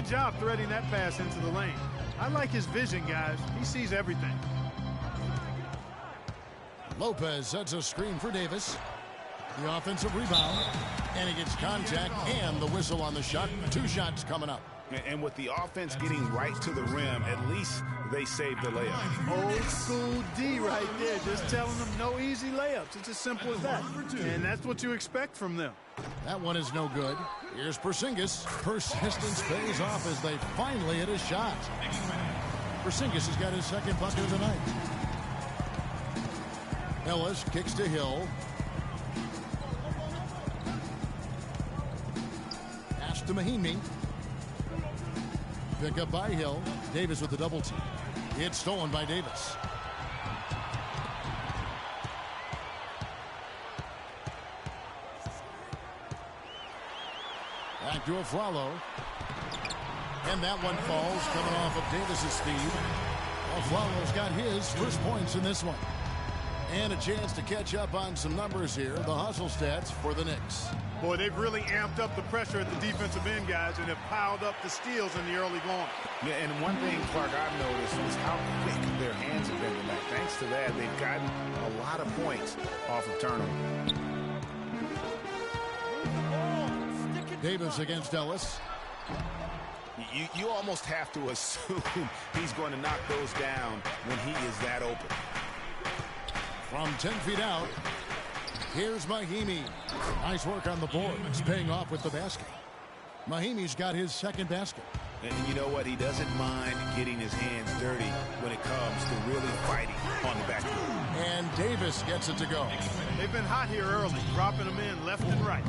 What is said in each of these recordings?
Good job threading that pass into the lane. I like his vision, guys. He sees everything. Lopez sets a screen for Davis. The offensive rebound. And he gets contact and the whistle on the shot. 2 shots coming up. And with the offense getting right to the rim, at least they saved the layup. Old school D right there. Just telling them no easy layups. It's as simple as that. And that's what you expect from them. That one is no good. Here's Porzingis. Persistence pays off as they finally hit a shot. Porzingis has got his second bucket of the night. Ellis kicks to Hill. Pass to Mahinmi. Pick up by Hill. Davis with the double team. It's stolen by Davis. Back to Aflalo. And that one falls coming off of Davis's speed. Aflalo's got his first points in this one. And a chance to catch up on some numbers here. The hustle stats for the Knicks. Boy, they've really amped up the pressure at the defensive end, guys, and have piled up the steals in the early going. Yeah, and one thing, Clark, I've noticed is how quick their hands have been tonight. Thanks to that, they've gotten a lot of points off of turnover. Davis against Ellis. You almost have to assume he's going to knock those down when he is that open. From 10 feet out, here's Mahinmi. Nice work on the board. It's paying off with the basket. Mahimi's got his second basket. And you know what? He doesn't mind getting his hands dirty when it comes to really fighting on the backboard. And Davis gets it to go. They've been hot here early, dropping them in left and right.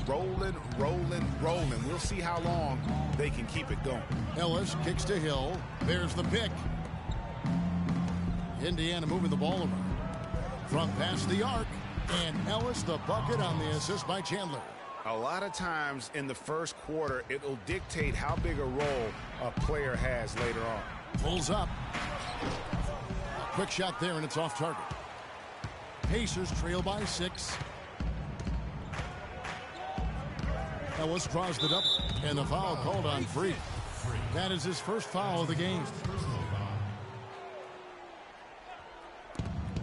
Rolling, rolling, rolling. We'll see how long they can keep it going. Ellis kicks to Hill. There's the pick. Indiana moving the ball around. From past the arc. And Ellis the bucket on the assist by Chandler. A lot of times in the first quarter, it'll dictate how big a role a player has later on. Pulls up. A quick shot there, and it's off target. Pacers trail by 6. Ellis draws the double, and the foul called on Free. That is his first foul of the game.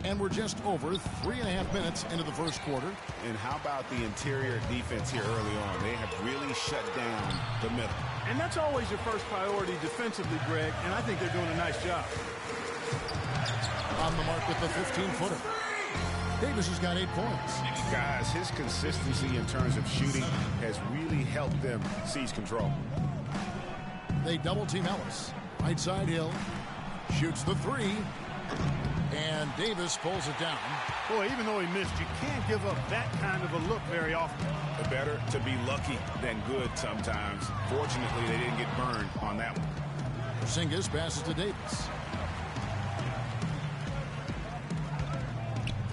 And we're just over 3.5 minutes into the first quarter. And how about the interior defense here early on? They have really shut down the middle. And that's always your first priority defensively, Greg, and I think they're doing a nice job. On the mark with the 15-footer. Davis has got 8 points. Guys, his consistency in terms of shooting has really helped them seize control. They double-team Ellis. Right side Hill. Shoots the 3. And Davis pulls it down. Boy, even though he missed, you can't give up that kind of a look very often. Better to be lucky than good sometimes. Fortunately, they didn't get burned on that one. Porzingis passes to Davis.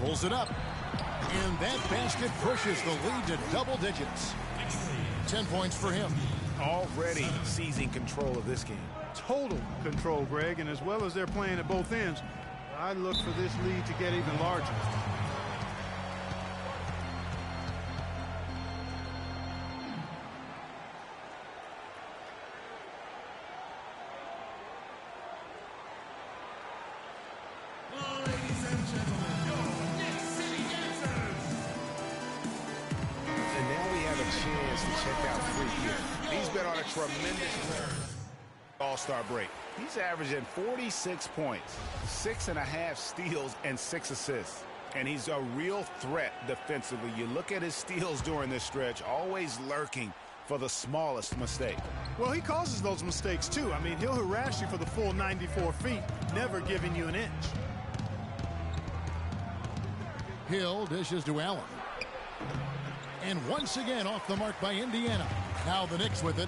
Pulls it up. And that basket pushes the lead to double digits. 10 points for him. Already seizing control of this game. Total control, Greg, and as well as they're playing at both ends, I look for this lead to get even larger. Ladies and gentlemen, your Knicks City Dancers. And now we have a chance to check out Free here. He's been on a tremendous all-star break. He's averaging 46 points, 6.5 steals, and 6 assists. And he's a real threat defensively. You look at his steals during this stretch, always lurking for the smallest mistake. Well, he causes those mistakes, too. I mean, he'll harass you for the full 94 feet, never giving you an inch. Hill dishes to Allen. And once again off the mark by Indiana. Now the Knicks with it.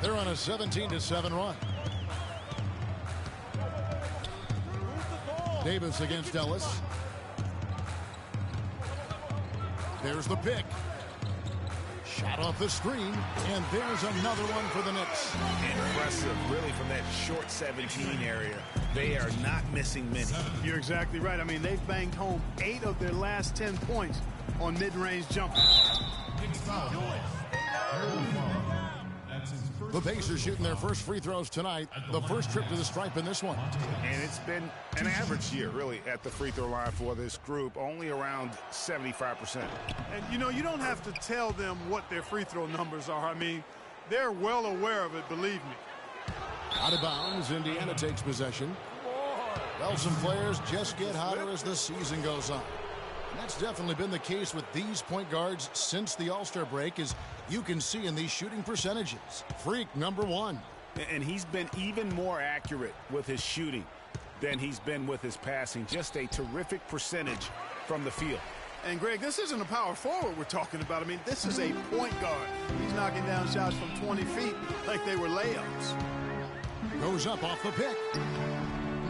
They're on a 17-7 run. Davis against Ellis. There's the pick. Shot off the screen, and there's another one for the Knicks. Impressive, really, from that short 17 area. They are not missing many. You're exactly right. I mean, they've banged home 8 of their last 10 points on mid-range jumpers. Knicks foul. The Pacers shooting their first free throws tonight. The first trip to the stripe in this one. And it's been an average year, really, at the free throw line for this group, only around 75%. And, you know, you don't have to tell them what their free throw numbers are. I mean, they're well aware of it, believe me. Out of bounds, Indiana takes possession. Well, some players just get hotter as the season goes on. And that's definitely been the case with these point guards since the All-Star break, as you can see in these shooting percentages. Freak number one. And he's been even more accurate with his shooting than he's been with his passing. Just a terrific percentage from the field. And, Greg, this isn't a power forward we're talking about. I mean, this is a point guard. He's knocking down shots from 20 feet like they were layups. Goes up off the pick.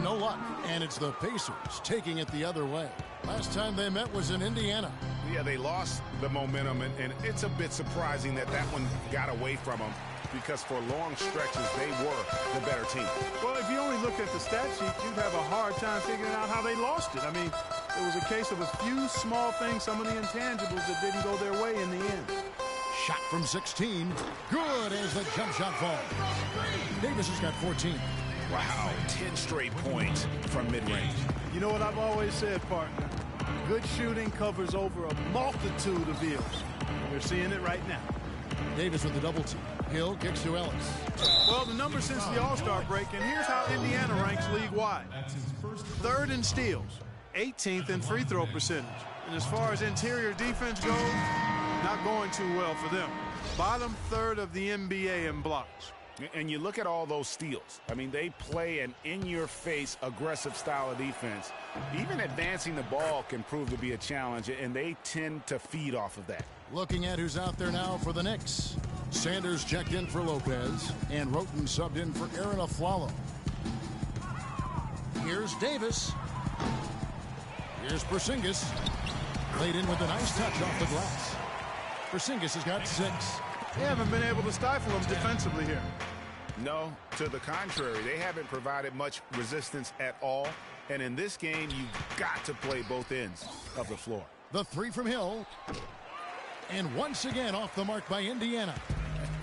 No luck, and it's the Pacers taking it the other way. Last time they met was in Indiana. Yeah, they lost the momentum, and it's a bit surprising that one got away from them, because for long stretches they were the better team. Well, if you only looked at the stat sheet, you'd have a hard time figuring out how they lost it. I mean, it was a case of a few small things, some of the intangibles that didn't go their way in the end. Shot from 16. Good as the jump shot falls. Davis has got 14. Wow, 10 straight points from mid-range. You know what I've always said, partner? Good shooting covers over a multitude of ills. We're seeing it right now. Davis with the double team. Hill kicks to Ellis. Well, the numbers since the All-Star break, and here's how Indiana ranks league-wide. Third in steals, 18th in free throw percentage. And as far as interior defense goes, not going too well for them. Bottom third of the NBA in blocks. And you look at all those steals. I mean, they play an in-your-face, aggressive style of defense. Even advancing the ball can prove to be a challenge, and they tend to feed off of that. Looking at who's out there now for the Knicks. Sanders checked in for Lopez, and Roten subbed in for Aaron Aflalo. Here's Davis. Here's Porzingis. Laid in with a nice touch off the glass. Porzingis has got 6. They haven't been able to stifle them defensively here. No, to the contrary. They haven't provided much resistance at all. And in this game, you've got to play both ends of the floor. The three from Hill. And once again off the mark by Indiana.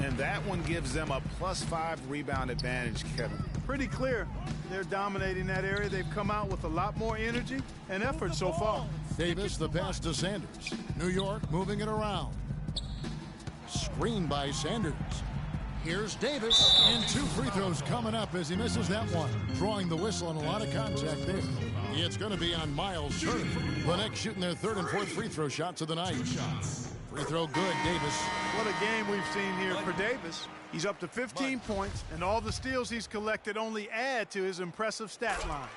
And that one gives them a +5 rebound advantage, Kevin. Pretty clear. They're dominating that area. They've come out with a lot more energy and effort so far. Davis, the pass to Sanders. New York moving it around. Screen by Sanders. Here's Davis, and 2 free throws coming up as he misses that one. Drawing the whistle and a lot of contact there. It's going to be on Miles Turner. The Knicks shooting their 3rd and 4th free throw shots of the night. Free throw good, Davis. What a game we've seen here for Davis. He's up to 15 points, and all the steals he's collected only add to his impressive stat line.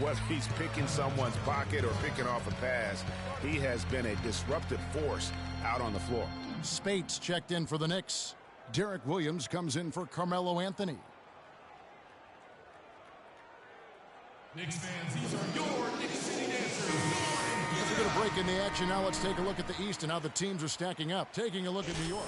Whether he's picking someone's pocket or picking off a pass, he has been a disruptive force out on the floor. Spates checked in for the Knicks. Derek Williams comes in for Carmelo Anthony. Knicks fans, these are your Knicks City Dancers. As we get a break in the action, now let's take a look at the East and how the teams are stacking up. Taking a look at New York.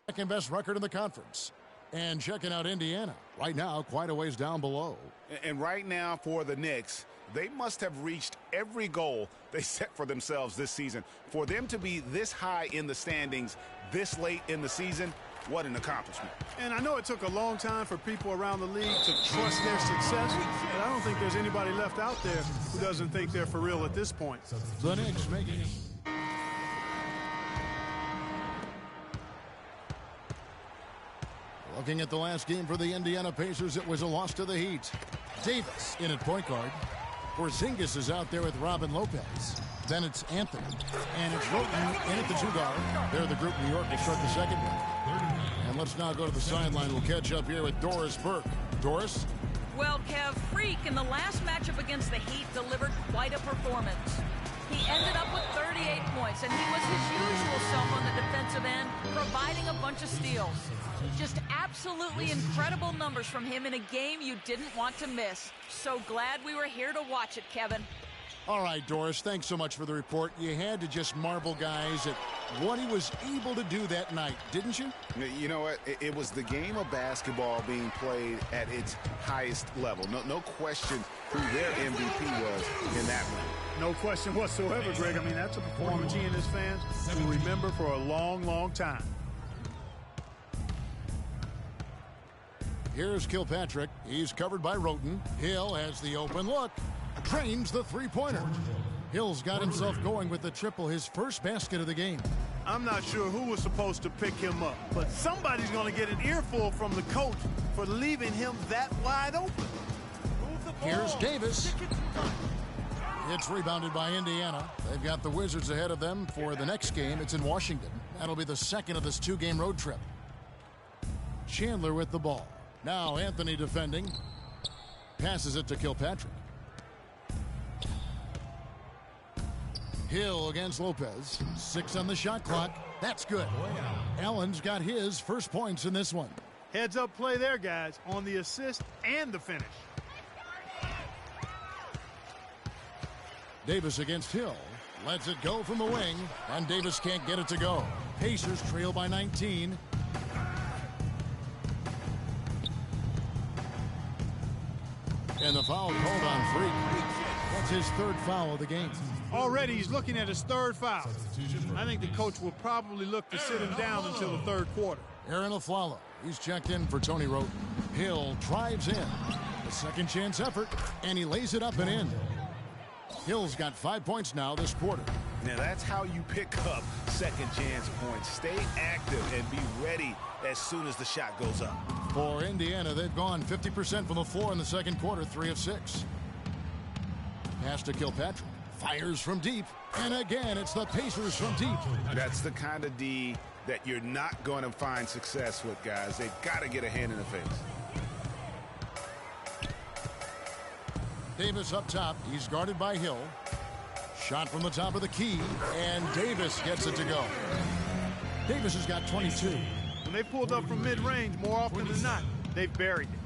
Second best record in the conference. And checking out Indiana. Right now, quite a ways down below. And right now for the Knicks, they must have reached every goal they set for themselves this season. For them to be this high in the standings this late in the season, what an accomplishment. And I know it took a long time for people around the league to trust their success, but I don't think there's anybody left out there who doesn't think they're for real at this point. The Knicks making it. Looking at the last game for the Indiana Pacers, it was a loss to the Heat. Davis in at point guard. Porzingis is out there with Robin Lopez. Then it's Anthony. And it's Roten in at the 2 guard. They're the group. New York will start the second one. And let's now go to the sideline. We'll catch up here with Doris Burke. Doris? Well, Kev, Freak in the last matchup against the Heat delivered quite a performance. He ended up with 38 points, and he was his usual self on the defensive end, providing a bunch of steals. Just absolutely incredible numbers from him in a game you didn't want to miss. So glad we were here to watch it, Kevin. All right, Doris, thanks so much for the report. You had to just marvel, guys, at what he was able to do that night, didn't you? You know what? It was the game of basketball being played at its highest level. No question who their MVP was in that one. No question whatsoever, Greg. I mean, that's a performance he and his fans will remember for a long, long time. Here's Kilpatrick. He's covered by Roten. Hill has the open look. Drains the three-pointer. Hill's got himself going with the triple, his first basket of the game. I'm not sure who was supposed to pick him up, but somebody's going to get an earful from the coach for leaving him that wide open. Here's Davis. It's rebounded by Indiana. They've got the Wizards ahead of them for the next game. It's in Washington. That'll be the second of this two-game road trip. Chandler with the ball. Now Anthony defending. Passes it to Kilpatrick. Hill against Lopez. 6 on the shot clock. That's good. Allen's got his first points in this one. Heads-up play there, guys, on the assist and the finish. Davis against Hill. Lets it go from the wing, and Davis can't get it to go. Pacers trail by 19. And the foul called on Freak. That's his third foul of the game. Already he's looking at his third foul. I think the coach will probably look to sit him down until the third quarter. Aaron Aflalo. He's checked in for Tony Roten. Hill drives in. A second chance effort, and he lays it up and in. Hill's got 5 points now this quarter. Now that's how you pick up second chance points. Stay active and be ready as soon as the shot goes up. For Indiana, they've gone 50% from the floor in the second quarter, 3 of 6. Pass to Kilpatrick. Fires from deep. And again, it's the Pacers from deep. That's the kind of D that you're not going to find success with, guys. They've got to get a hand in the face. Davis up top. He's guarded by Hill. Shot from the top of the key, and Davis gets it to go. Davis has got 22. When they pulled up from mid-range, more often than not, they've buried it.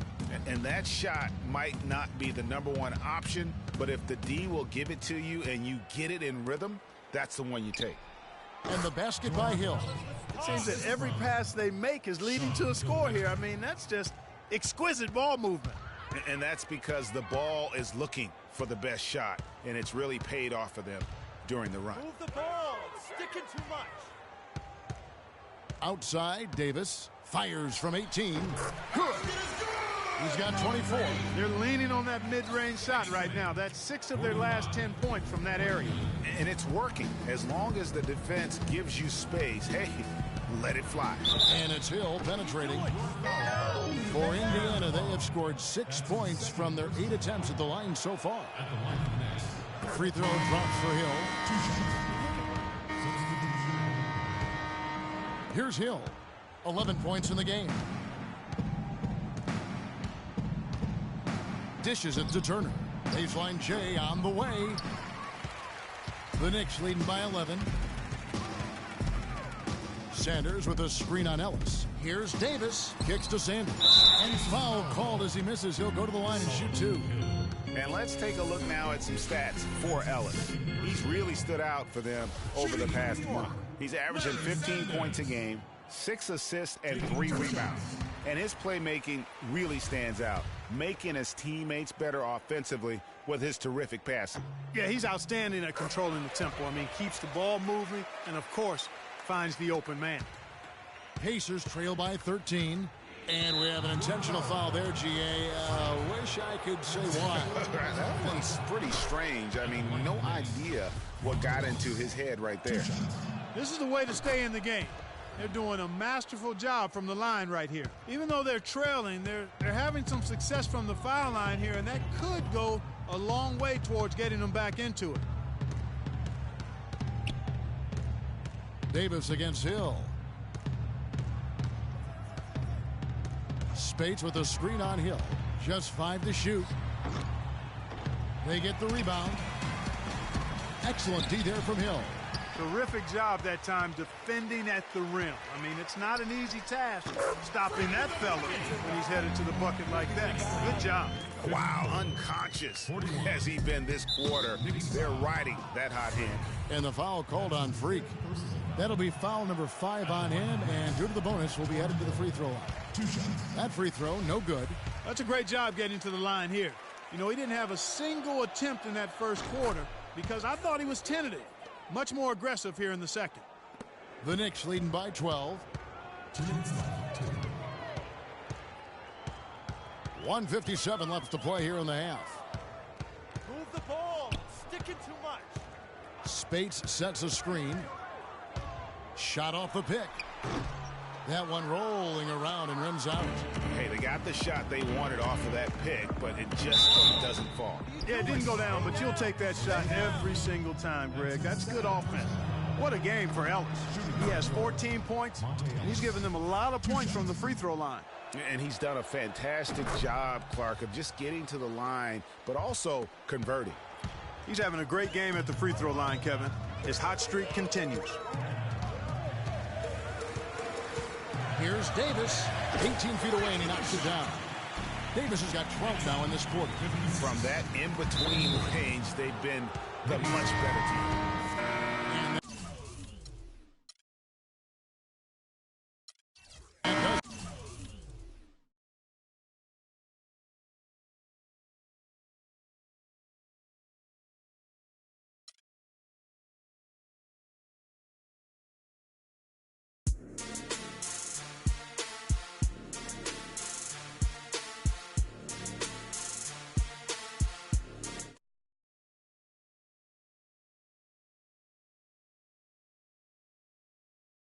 And that shot might not be the #1 option, but if the D will give it to you and you get it in rhythm, that's the one you take. And the basket by Hill. It seems that every pass they make is leading to a score here. I mean, that's just exquisite ball movement. And that's because the ball is looking for the best shot, and it's really paid off for them during the run. Move the ball. Sticking too much. Outside, Davis fires from 18. Good. He's got 24. They're leaning on that mid-range shot right now. That's 6 of their last 10 points from that area. And it's working. As long as the defense gives you space, hey, let it fly. And it's Hill penetrating. For Indiana, they have scored 6 points from their 8 attempts at the line so far. Free throw drops for Hill. Here's Hill. 11 points in the game. Dishes it to Turner. Baseline J on the way. The Knicks leading by 11. Sanders with a screen on Ellis. Here's Davis. Kicks to Sanders. And foul called as he misses. He'll go to the line and shoot 2. And let's take a look now at some stats for Ellis. He's really stood out for them over the past month. He's averaging 15 points a game, 6 assists, and 3 rebounds. And his playmaking really stands out, making his teammates better offensively with his terrific passing. Yeah, he's outstanding at controlling the tempo. I mean, keeps the ball moving and, of course, finds the open man. Pacers trail by 13. And we have an intentional foul there, G.A. Wish I could say why. That one's pretty strange. I mean, no idea what got into his head right there. This is the way to stay in the game. They're doing a masterful job from the line right here. Even though they're trailing, they're having some success from the foul line here, and that could go a long way towards getting them back into it. Davis against Hill. Spates with a screen on Hill. Just 5 to shoot. They get the rebound. Excellent D there from Hill. Terrific job that time defending at the rim. I mean, it's not an easy task stopping that fella when he's headed to the bucket like that. Good job. Wow, unconscious has he been this quarter. They're riding that hot hand. And the foul called on Freak. That'll be foul number 5 on him, and due to the bonus, will be headed to the free throw line. That free throw, no good. That's a great job getting to the line here. You know, he didn't have a single attempt in that first quarter because I thought he was tentative. Much more aggressive here in the second. The Knicks leading by 12. 1:57 left to play here in the half. Move the ball. Sticking too much. Spates sets a screen. Shot off the pick. That one rolling around and rims out. Hey, they got the shot they wanted off of that pick, but it just doesn't fall. Yeah, it didn't go down, but you'll take that shot every single time, Greg. That's good offense. What a game for Ellis. He has 14 points, and he's given them a lot of points from the free throw line. And he's done a fantastic job, Clark, of just getting to the line, but also converting. He's having a great game at the free throw line, Kevin. His hot streak continues. Here's Davis. 18 feet away, and he knocks it down. Davis has got 12 now in this quarter. From that in-between range, they've been the much better team.